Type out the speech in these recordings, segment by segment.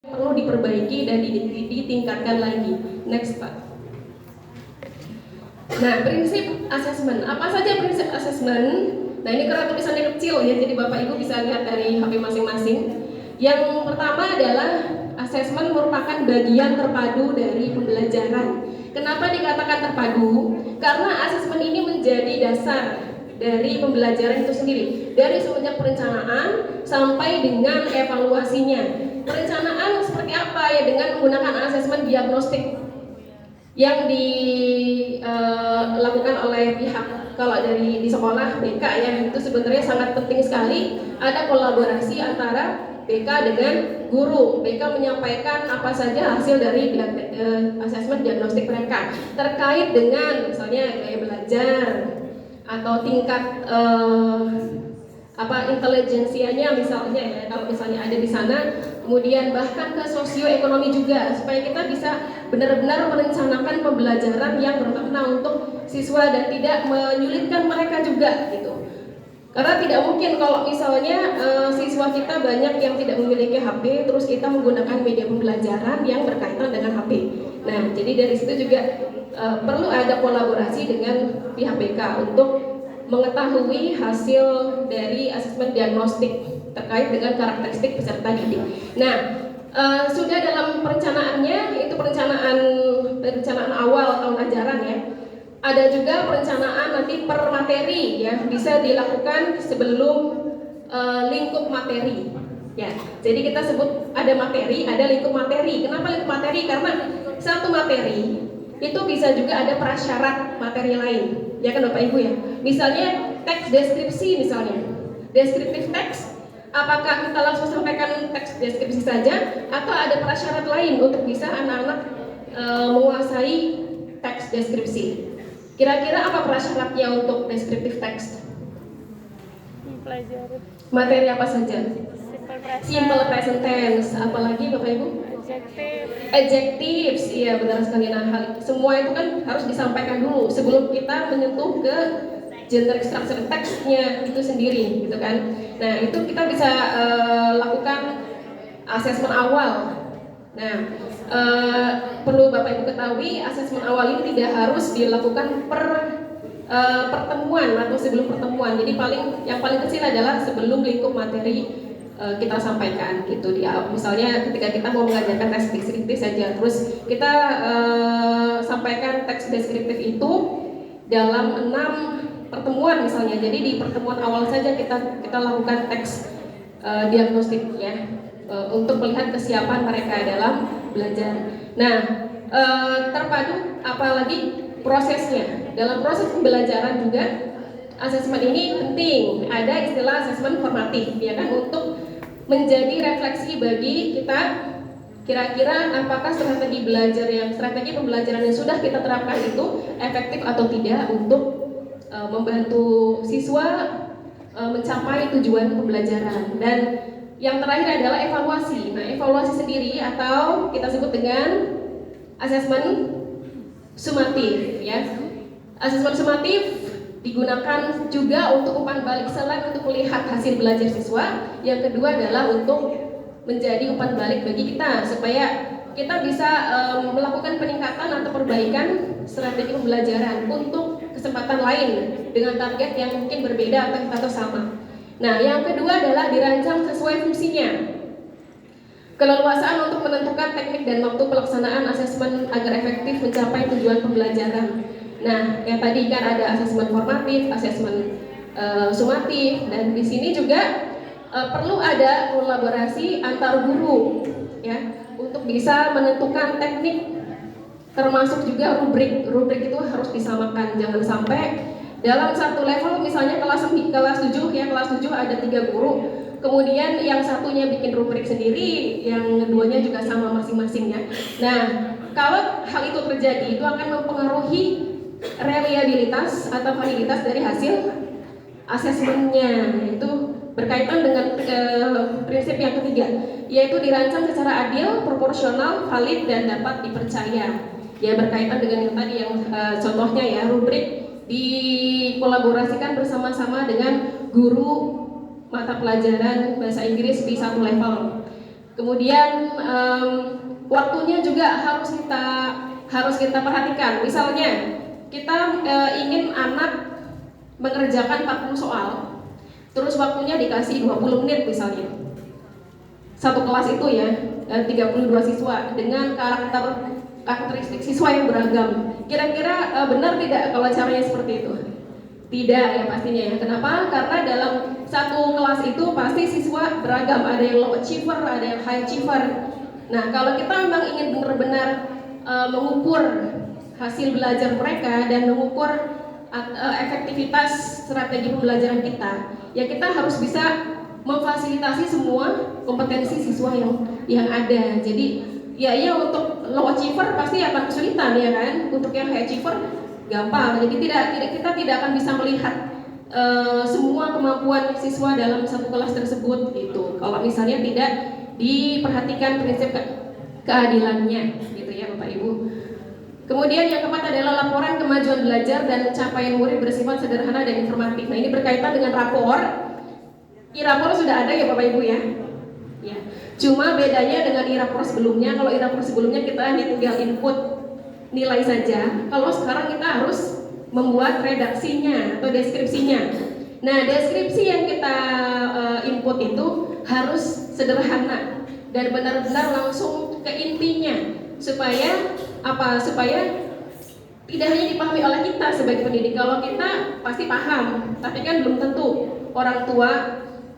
perlu diperbaiki dan ditingkatkan lagi. Next Pak. Nah, prinsip asesmen. Apa saja prinsip asesmen? Nah, ini karena tulisannya kecil ya, jadi Bapak Ibu bisa lihat dari HP masing-masing. Yang pertama adalah asesmen merupakan bagian terpadu dari pembelajaran. Kenapa dikatakan terpadu? Karena asesmen ini menjadi dasar dari pembelajaran itu sendiri, dari semenjak perencanaan sampai dengan evaluasinya. Perencanaan seperti apa ya, dengan menggunakan asesmen diagnostik yang dilakukan oleh pihak, kalau dari di sekolah BK ya, itu sebenarnya sangat penting sekali ada kolaborasi antara BK dengan guru. BK menyampaikan apa saja hasil dari asesmen diagnostik mereka terkait dengan misalnya gaya belajar atau tingkat intelijensianya misalnya ya, kalau misalnya ada di sana, kemudian bahkan ke sosioekonomi juga, supaya kita bisa benar-benar merencanakan pembelajaran yang bermakna untuk siswa dan tidak menyulitkan mereka juga gitu. Karena tidak mungkin kalau misalnya siswa kita banyak yang tidak memiliki HP, terus kita menggunakan media pembelajaran yang berkaitan dengan HP. Nah, jadi dari situ juga perlu ada kolaborasi dengan pihak BK untuk mengetahui hasil dari asesmen diagnostik terkait dengan karakteristik peserta didik. Nah, sudah dalam perencanaannya, itu perencanaan awal tahun ajaran ya. Ada juga perencanaan nanti per materi ya, bisa dilakukan sebelum lingkup materi. Ya, jadi kita sebut ada materi, ada lingkup materi. Kenapa lingkup materi? Karena satu materi itu bisa juga ada prasyarat materi lain. Ya kan Bapak Ibu ya. Misalnya teks deskripsi misalnya. Deskriptif teks, apakah kita langsung sampaikan teks deskripsi saja atau ada prasyarat lain untuk bisa anak-anak menguasai teks deskripsi? Kira-kira apa prasyaratnya untuk deskriptif teks? Mempelajari materi apa saja? Simple present tense. Apalagi Bapak Ibu? Adjectives. Iya benar sekali. Nah, semua itu kan harus disampaikan dulu sebelum kita menyentuh ke generic structure teksnya itu sendiri, gitu kan? Nah, itu kita bisa lakukan asesmen awal. Nah, perlu Bapak Ibu ketahui, asesmen awal ini tidak harus dilakukan per pertemuan atau sebelum pertemuan. Jadi yang paling kecil adalah sebelum lingkup materi kita sampaikan gitu. Misalnya ketika kita mau mengajarkan teks deskriptif saja, terus kita sampaikan teks deskriptif itu dalam 6 pertemuan misalnya. Jadi di pertemuan awal saja kita lakukan teks diagnostik ya, untuk melihat kesiapan mereka dalam belajar. Nah, terpadu apalagi prosesnya. Dalam proses pembelajaran juga asesmen ini penting. Ada istilah asesmen formatif ya kan, untuk menjadi refleksi bagi kita, kira-kira apakah strategi pembelajaran yang sudah kita terapkan itu efektif atau tidak untuk membantu siswa mencapai tujuan pembelajaran. Dan yang terakhir adalah evaluasi. Nah, evaluasi sendiri atau kita sebut dengan asesmen sumatif ya. Asesmen sumatif digunakan juga untuk umpan balik, selain untuk melihat hasil belajar siswa, yang kedua adalah untuk menjadi umpan balik bagi kita supaya kita bisa melakukan peningkatan atau perbaikan strategi pembelajaran untuk kesempatan lain dengan target yang mungkin berbeda atau sama. Nah, yang kedua adalah dirancang sesuai fungsinya. Keleluasaan untuk menentukan teknik dan waktu pelaksanaan asesmen agar efektif mencapai tujuan pembelajaran. Nah, yang tadi kan ada asesmen formatif, asesmen sumatif, dan di sini juga perlu ada kolaborasi antar guru, ya, untuk bisa menentukan teknik, termasuk juga rubrik. Rubrik itu harus disamakan, jangan sampai dalam satu level, misalnya kelas 7 ya, kelas 7 ada 3 guru, kemudian yang satunya bikin rubrik sendiri, yang keduanya juga sama masing-masing ya. Nah, kalau hal itu terjadi, itu akan mempengaruhi reliabilitas atau validitas dari hasil asesmennya. Itu berkaitan dengan prinsip yang ketiga, yaitu dirancang secara adil, proporsional, valid, dan dapat dipercaya. Ya, berkaitan dengan yang tadi, yang contohnya ya, rubrik dikolaborasikan bersama-sama dengan guru mata pelajaran bahasa Inggris di satu level. Kemudian waktunya juga harus kita perhatikan. Misalnya kita ingin anak mengerjakan 40 soal, terus waktunya dikasih 20 menit misalnya. Satu kelas itu ya, 32 siswa dengan karakteristik siswa yang beragam. Kira-kira benar tidak kalau caranya seperti itu? Tidak ya pastinya ya. Kenapa? Karena dalam satu kelas itu pasti siswa beragam. Ada yang low achiever, ada yang high achiever. Nah, kalau kita memang ingin benar-benar mengukur hasil belajar mereka dan mengukur efektivitas strategi pembelajaran kita, ya kita harus bisa memfasilitasi semua kompetensi siswa yang ada. Jadi ya untuk low achiever pasti akan kesulitan ya kan. Untuk yang high achiever gampang. Jadi kita tidak akan bisa melihat semua kemampuan siswa dalam satu kelas tersebut gitu. Kalau misalnya tidak diperhatikan prinsip keadilannya gitu ya Bapak Ibu. Kemudian yang keempat adalah laporan kemajuan belajar dan capaian murid bersifat sederhana dan informatif. Nah, ini berkaitan dengan rapor. I-rapor sudah ada ya Bapak Ibu ya. Ya. Cuma bedanya dengan i-rapor sebelumnya. Kalau i-rapor sebelumnya kita hanya tinggal input nilai saja. Kalau sekarang kita harus membuat redaksinya atau deskripsinya. Nah, deskripsi yang kita input itu harus sederhana dan benar-benar langsung ke intinya supaya tidak hanya dipahami oleh kita sebagai pendidik. Kalau kita pasti paham, tapi kan belum tentu orang tua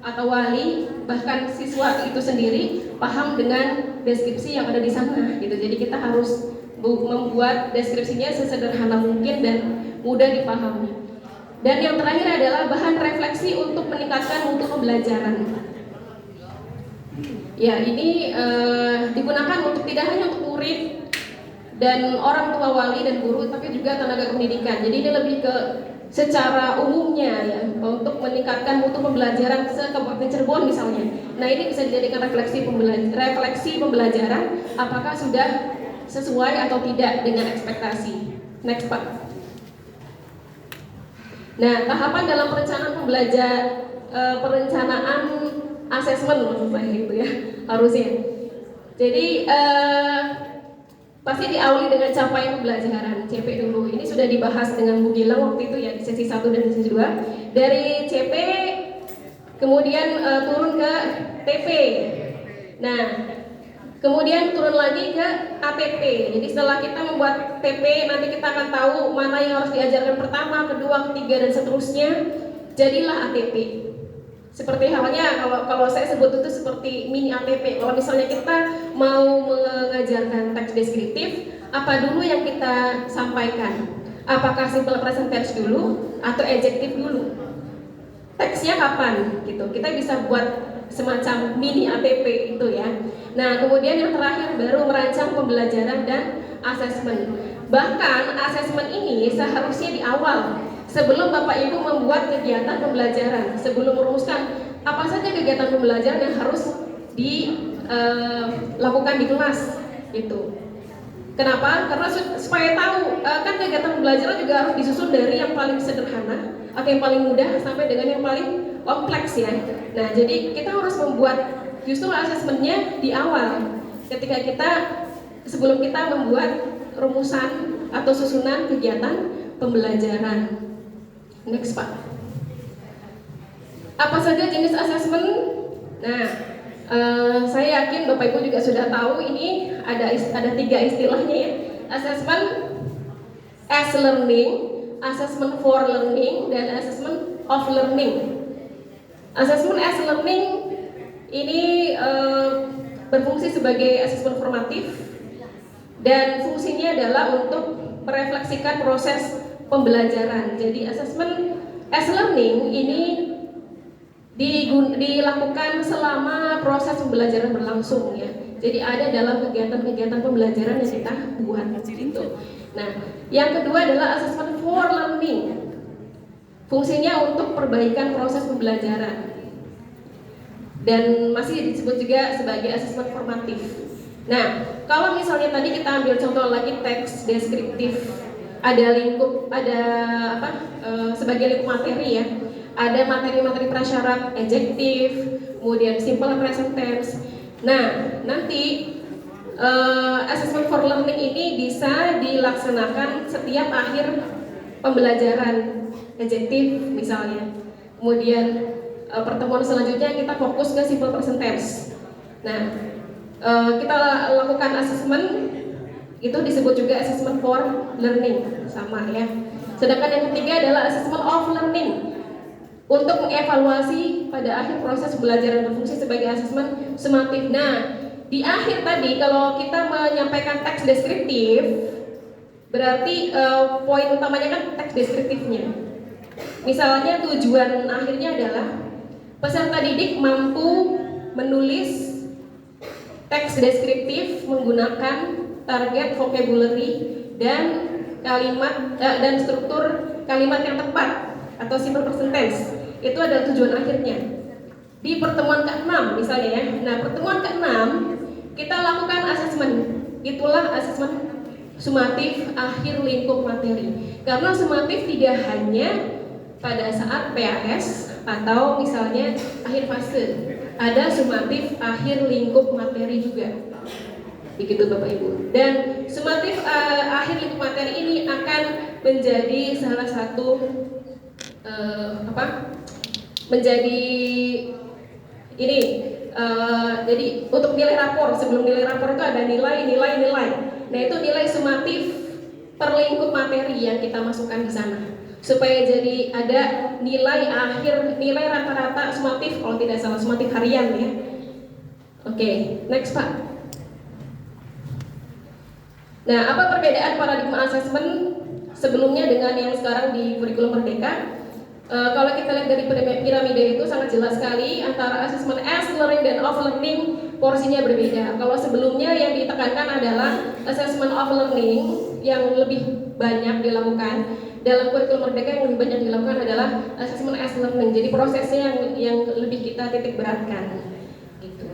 atau wali bahkan siswa itu sendiri paham dengan deskripsi yang ada di sana gitu. Jadi kita harus membuat deskripsinya sesederhana mungkin dan mudah dipahami. Dan yang terakhir adalah bahan refleksi untuk meningkatkan mutu pembelajaran. Ya, ini digunakan untuk tidak hanya untuk murid dan orang tua wali dan guru, tapi juga tenaga pendidikan. Jadi ini lebih ke secara umumnya ya, untuk meningkatkan mutu pembelajaran se-Kabupaten Cirebon misalnya. Nah, ini bisa dijadikan refleksi pembelajaran apakah sudah sesuai atau tidak dengan ekspektasi. Next Pak. Nah, tahapan dalam perencanaan asesmen maksud saya itu ya harusnya. Jadi pasti diawali dengan capaian pembelajaran CP dulu. Ini sudah dibahas dengan Bu Gilang waktu itu ya di sesi 1 dan sesi 2. Dari CP kemudian turun ke TP. Nah, kemudian turun lagi ke ATP. Jadi setelah kita membuat TP, nanti kita akan tahu mana yang harus diajarkan pertama, kedua, ketiga, dan seterusnya. Jadilah ATP. Seperti halnya kalau saya sebut itu seperti mini ATP. Kalau misalnya kita mau mengajarkan teks deskriptif, apa dulu yang kita sampaikan? Apakah simple present tense dulu atau adjektif dulu? Teksnya kapan? Gitu. Kita bisa buat semacam mini ATP itu ya. Nah, kemudian yang terakhir baru merancang pembelajaran dan asesmen. Bahkan asesmen ini seharusnya di awal, sebelum Bapak Ibu membuat kegiatan pembelajaran, sebelum merumuskan apa saja kegiatan pembelajaran yang harus dilakukan di kelas gitu. Kenapa? Karena supaya tahu kan kegiatan pembelajaran juga harus disusun dari yang paling sederhana atau yang paling mudah sampai dengan yang paling kompleks ya. Nah, jadi kita harus membuat justru asesmennya di awal sebelum kita membuat rumusan atau susunan kegiatan pembelajaran. Next Pak. Apa saja jenis asesmen? Nah, saya yakin Bapak Ibu juga sudah tahu ini ada 3 istilahnya ya. Asesmen as learning, assessment for learning, dan assessment of learning. Assessment as learning ini berfungsi sebagai asesmen formatif dan fungsinya adalah untuk merefleksikan proses pembelajaran. Jadi assessment as learning ini dilakukan selama proses pembelajaran berlangsung ya. Jadi ada dalam kegiatan-kegiatan pembelajaran yang kita buat gitu. Nah, yang kedua adalah assessment for learning. Fungsinya untuk perbaikan proses pembelajaran. Dan masih disebut juga sebagai asesmen formatif. Nah, kalau misalnya tadi kita ambil contoh lagi teks deskriptif, ada lingkup, sebagai lingkup materi ya. Ada materi-materi prasyarat, adjektif, kemudian simple present tense. Nah, nanti assessment for learning ini bisa dilaksanakan setiap akhir pembelajaran adjektif misalnya. Kemudian pertemuan selanjutnya kita fokus ke simple present tense. Nah, kita lakukan assessment itu disebut juga assessment for learning, sama ya. Sedangkan yang ketiga adalah assessment of learning, untuk mengevaluasi pada akhir proses pembelajaran berfungsi sebagai asesmen sumatif. Nah, di akhir tadi kalau kita menyampaikan teks deskriptif, berarti poin utamanya kan teks deskriptifnya. Misalnya tujuan akhirnya adalah peserta didik mampu menulis teks deskriptif menggunakan target vocabulary dan kalimat dan struktur kalimat yang tepat atau simple present tense. Itu adalah tujuan akhirnya. Di pertemuan ke-6 misalnya ya. Nah, pertemuan ke-6 kita lakukan asesmen. Itulah asesmen sumatif akhir lingkup materi. Karena sumatif tidak hanya pada saat PAS atau misalnya akhir fase. Ada sumatif akhir lingkup materi juga. Begitu Bapak Ibu. Dan sumatif akhir lingkup materi ini akan menjadi salah satu menjadi ini jadi untuk nilai rapor. Sebelum nilai rapor itu ada nilai. Nah, itu nilai sumatif per lingkup materi yang kita masukkan di sana supaya jadi ada nilai akhir, nilai rata-rata sumatif, kalau tidak salah sumatif harian ya. Oke, next Pak. Nah, apa perbedaan paradigma assessment sebelumnya dengan yang sekarang di kurikulum Merdeka? Kalau kita lihat dari piramida itu sangat jelas sekali antara assessment as learning dan of learning porsinya berbeda. Kalau sebelumnya yang ditekankan adalah assessment of learning yang lebih banyak dilakukan, dalam kurikulum Merdeka yang lebih banyak dilakukan adalah assessment as learning. Jadi prosesnya yang lebih kita titik beratkan. Gitu.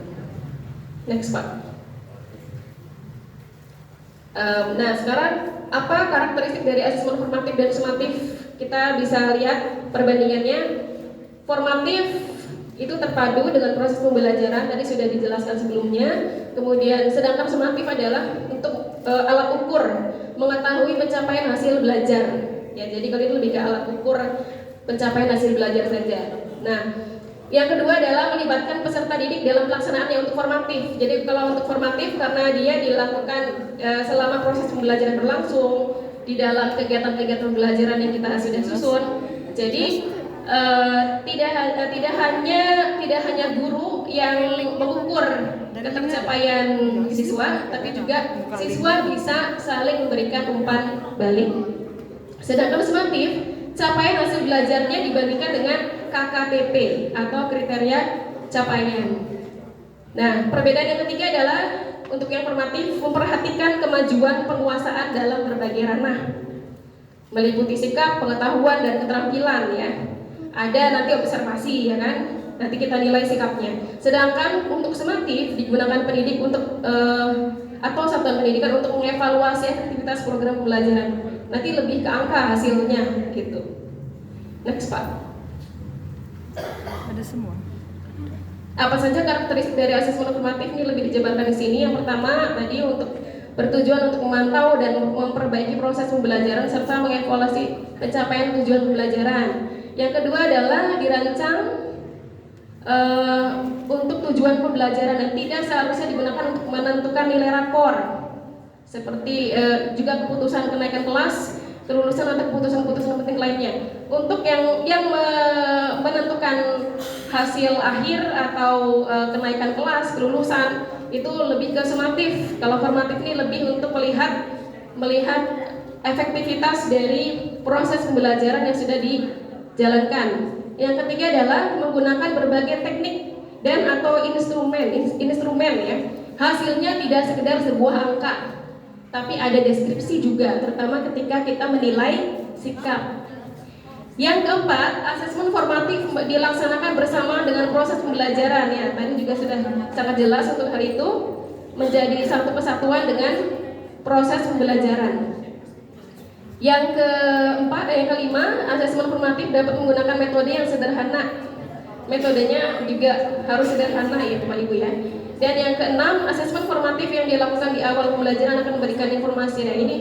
Next Pak. Nah, sekarang apa karakteristik dari asesmen formatif dan sumatif? Kita bisa lihat perbandingannya. Formatif itu terpadu dengan proses pembelajaran, tadi sudah dijelaskan sebelumnya. Kemudian sedangkan sumatif adalah untuk alat ukur mengetahui pencapaian hasil belajar. Ya, jadi kalau itu lebih ke alat ukur pencapaian hasil belajar saja. Nah, yang kedua adalah melibatkan peserta didik dalam pelaksanaannya untuk formatif. Jadi kalau untuk formatif karena dia dilakukan selama proses pembelajaran berlangsung di dalam kegiatan-kegiatan pembelajaran yang kita sudah susun. Jadi tidak hanya guru yang mengukur pencapaian siswa, tapi juga siswa bisa saling memberikan umpan balik. Sedangkan sumatif, capaian hasil belajarnya dibandingkan dengan KKTP atau kriteria capaian. Nah, perbedaan yang ketiga adalah untuk yang formatif memperhatikan kemajuan penguasaan dalam berbagai ranah, meliputi sikap, pengetahuan, dan keterampilan ya. Ada nanti observasi ya kan, nanti kita nilai sikapnya. Sedangkan untuk sumatif digunakan pendidik untuk atau satuan pendidikan untuk mengevaluasi efektivitas program pembelajaran. Nanti lebih ke angka hasilnya gitu. Next Pak. Ada semua. Apa saja karakteristik dari asesmen formatif ini lebih dijabarkan di sini. Yang pertama tadi untuk bertujuan untuk memantau dan memperbaiki proses pembelajaran serta mengevaluasi pencapaian tujuan pembelajaran. Yang kedua adalah dirancang untuk tujuan pembelajaran dan tidak seharusnya digunakan untuk menentukan nilai rapor, seperti juga keputusan kenaikan kelas, kelulusan atau keputusan-keputusan penting lainnya. Untuk yang menentukan hasil akhir atau kenaikan kelas, kelulusan itu lebih ke sumatif. Kalau formatif ini lebih untuk melihat efektivitas dari proses pembelajaran yang sudah dijalankan. Yang ketiga adalah menggunakan berbagai teknik dan atau instrumen ya. Hasilnya tidak sekedar sebuah angka, tapi ada deskripsi juga, terutama ketika kita menilai sikap. Yang keempat, asesmen formatif dilaksanakan bersama dengan proses pembelajaran ya. Tadi juga sudah sangat jelas untuk hal itu, menjadi satu kesatuan dengan proses pembelajaran. Yang keempat, yang kelima, asesmen formatif dapat menggunakan metode yang sederhana. Metodenya juga harus sederhana ya Bapak Ibu ya. Dan yang keenam, asesmen formatif yang dilakukan di awal pembelajaran akan memberikan informasi. Nah ini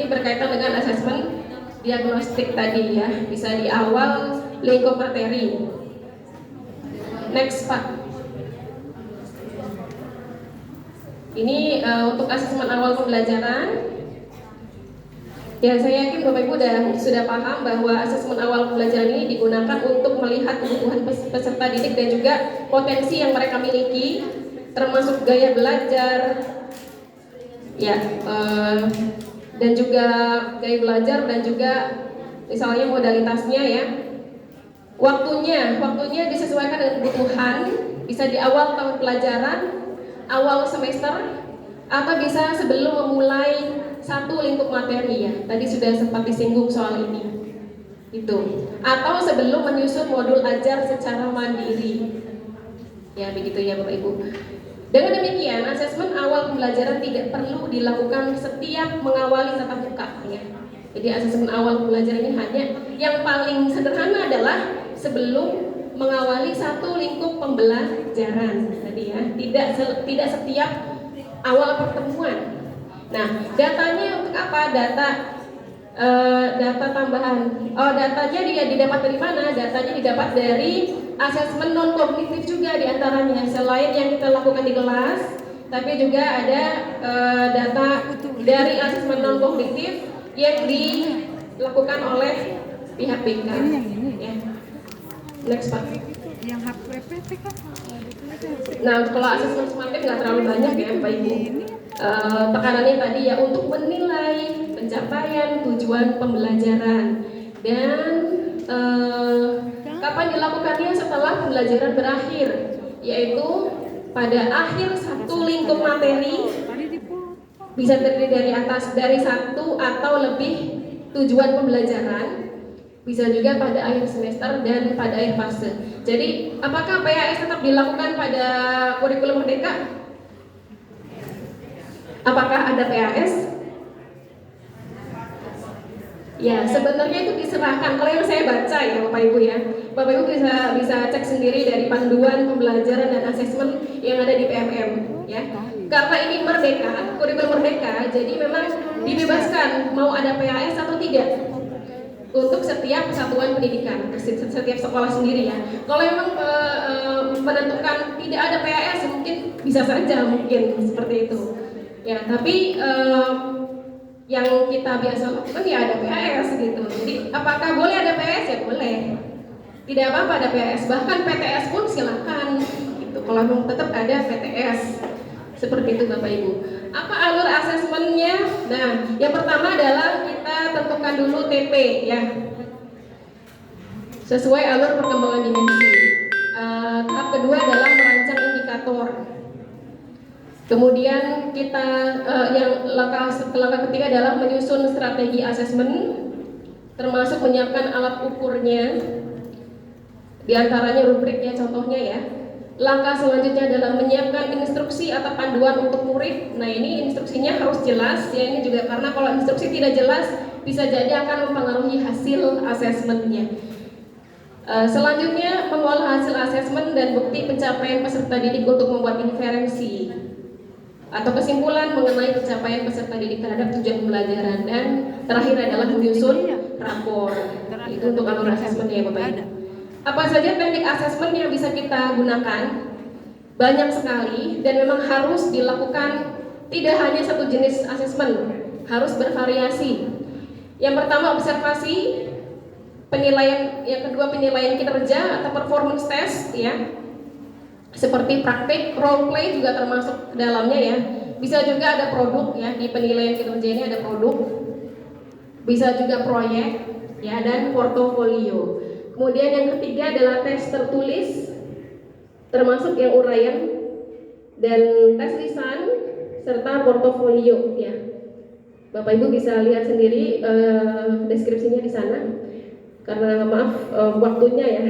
berkaitan dengan asesmen diagnostik tadi ya, bisa di awal lingkup materi. Next Pak. Ini untuk asesmen awal pembelajaran. Ya, saya yakin Bapak Ibu sudah paham bahwa asesmen awal pembelajaran ini digunakan untuk melihat kebutuhan peserta didik dan juga potensi yang mereka miliki, termasuk gaya belajar, ya, dan juga gaya belajar dan juga misalnya modalitasnya ya. Waktunya disesuaikan dengan kebutuhan, bisa di awal tahun pelajaran, awal semester, atau bisa sebelum memulai satu lingkup materi ya. Tadi sudah sempat disinggung soal ini. Itu. Atau sebelum menyusun modul ajar secara mandiri. Ya, begitu ya Bapak Ibu. Dengan demikian, asesmen awal pembelajaran tidak perlu dilakukan setiap mengawali tatap muka ya. Jadi asesmen awal pembelajaran ini hanya yang paling sederhana adalah sebelum mengawali satu lingkup pembelajaran tadi ya. Tidak setiap awal pertemuan. Nah, datanya untuk apa? Data tambahan. Datanya dia didapat dari mana? Datanya didapat dari asesmen non kognitif juga diantaranya. Selain yang kita lakukan di kelas, tapi juga ada data dari asesmen non kognitif yang dilakukan oleh pihak BK. Ya. Next Pak. Yang HPPT kan. Nah, kalau asesmen sumatif nggak terlalu banyak ya Bapak Ibu. Tekanannya tadi ya untuk menilai pencapaian tujuan pembelajaran dan kapan dilakukannya setelah pembelajaran berakhir, yaitu pada akhir satu lingkup materi, bisa terdiri dari satu atau lebih tujuan pembelajaran, bisa juga pada akhir semester dan pada akhir fase. Jadi apakah PAS tetap dilakukan pada kurikulum merdeka? Apakah ada PAS? Ya, sebenarnya itu diserahkan. Kalau yang saya baca ya Bapak Ibu ya, Bapak Ibu bisa cek sendiri dari panduan pembelajaran dan asesmen yang ada di PMM ya. Karena ini merdeka, kurikulum merdeka, jadi memang dibebaskan mau ada PAS atau tidak untuk setiap kesatuan pendidikan, setiap sekolah sendiri ya. Kalau memang menentukan tidak ada PAS, mungkin bisa saja mungkin seperti itu. Ya, tapi yang kita biasa lakukan ya ada PAS gitu. Jadi apakah boleh ada PAS? Ya boleh. Tidak apa-apa ada PAS. Bahkan PTS pun silakan. Gitu. Kalau memang tetap ada PTS. Seperti itu Bapak Ibu. Apa alur asesmennya? Nah, yang pertama adalah kita tentukan dulu TP ya. Sesuai alur perkembangan dimensi. Tahap kedua adalah merancang indikator. Kemudian kita langkah ketiga adalah menyusun strategi asesmen, termasuk menyiapkan alat ukurnya, diantaranya rubrik ya contohnya ya. Langkah selanjutnya adalah menyiapkan instruksi atau panduan untuk murid. Nah ini instruksinya harus jelas ya, ini juga karena kalau instruksi tidak jelas bisa jadi akan mempengaruhi hasil asesmennya. Selanjutnya mengolah hasil asesmen dan bukti pencapaian peserta didik untuk membuat inferensi atau kesimpulan mengenai pencapaian peserta didik terhadap tujuan pembelajaran, dan terakhir adalah menyusun rapor. Itu untuk alur asesmen ya Bapak Ibu. Apa saja teknik asesmen yang bisa kita gunakan? Banyak sekali dan memang harus dilakukan, tidak hanya satu jenis asesmen, harus bervariasi. Yang pertama observasi, penilaian, yang kedua penilaian kinerja atau performance test ya. Seperti praktik, role play juga termasuk dalamnya ya. Bisa juga ada produk ya, di penilaian kinerja ini ada produk. Bisa juga proyek ya, dan portofolio. Kemudian yang ketiga adalah tes tertulis, termasuk yang uraian dan tes lisan serta portofolio ya. Bapak Ibu bisa lihat sendiri deskripsinya di sana. Karena maaf waktunya ya.